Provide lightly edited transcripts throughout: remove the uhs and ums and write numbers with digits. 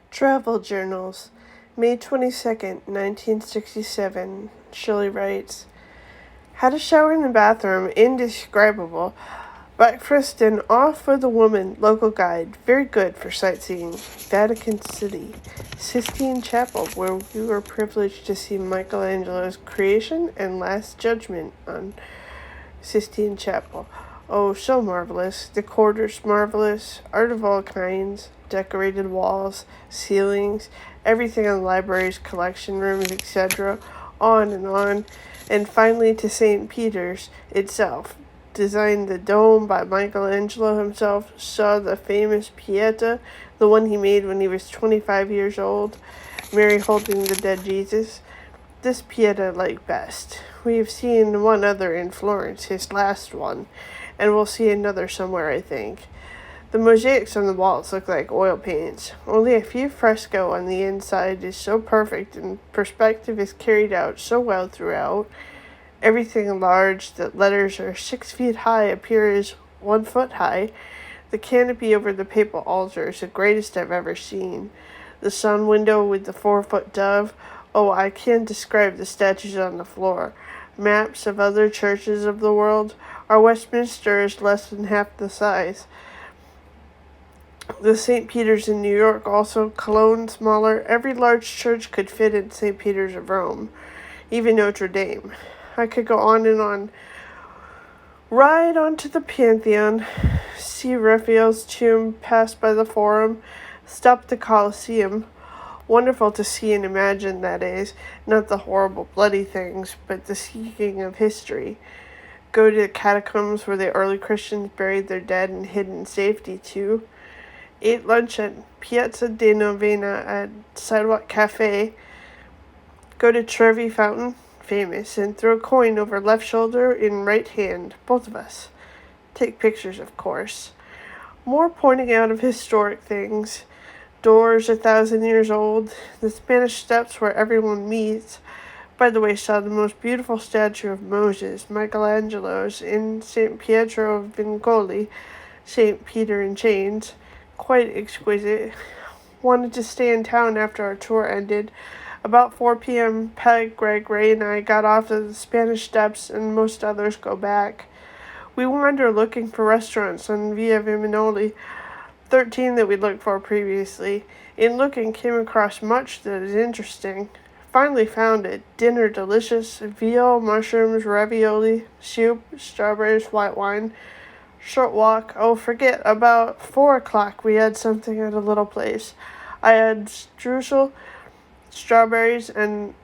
Travel journals. May 22nd, 1967. Shirley writes, had a shower in the bathroom, indescribable. Breakfast and off for the woman, local guide, very good for sightseeing. Vatican City. Sistine Chapel, where we were privileged to see Michelangelo's Creation and Last Judgement on Sistine Chapel. Oh, so marvelous. The quarters marvelous. Art of all kinds. Decorated walls, ceilings, everything in the libraries, collection rooms, etc. On and on. And finally to St. Peter's itself. Designed the dome by Michaelangelo himself. Saw the famous Pieta, the one he made when he was 25 years old. Mary holding the dead Jesus. This Pieta I like best. We have seen one other in Florence, his last one, and we'll see another somewhere, I think. The mosaics on the walls look like oil paints. Only a few fresco on the inside is so perfect, and perspective is carried out so well throughout. Everything large, the letters are 6 feet high appear as 1 foot high. The canopy over the papal altar is the greatest I've ever seen. The sun window with the 4-foot dove. Oh, I can't describe the statues on the floor. Maps of other churches of the world. Our Westminster is less than half the size. The St. Peter's in New York, also Cologne, smaller. Every large church could fit in St. Peter's of Rome, even Notre Dame. I could go on and on. Ride on to the Pantheon, see Raphael's tomb, pass by the Forum, stop at the Collosseum. Wonderful to see and imagine, that is, not the horrible bloody things, but the seeking of history. Go to the catacombs where the early Christians buried their dead and hid in safety too. Ate lunch at Piazza de Novena at Sidewalk Cafe. Go to Trevi Fountain, famous, and throw a coin over left shoulder in right hand, both of us. Take pictures, of course. More pointing out of historic things. Doors 1,000 years old. The Spanish steps where everyone meets. By the way, saw the most beautiful statue of Moses, Michaelangelo's, in St. Pietro of Vincoli, St. Peter in chains. Quite exquisite. Wanted to stay in town after our tour ended. About 4 p.m., Peg, Greg, Ray, and I got off at the Spanish Steps, and most others go back. We wander looking for restaurants on Via Viminole, 13 that we looked for previously. In looking, came across much that is interesting. Finally found it. Dinner delicious. Veal, mushrooms, ravioli, soup, strawberries, white wine. Short walk. Oh, forget. About 4 o'clock we had something at a little place. I had strudel strawberries and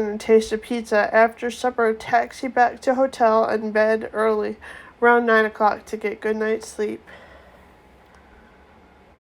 a taste of pizza. After supper, taxi back to hotel and bed early, around 9 o'clock to get good night's sleep.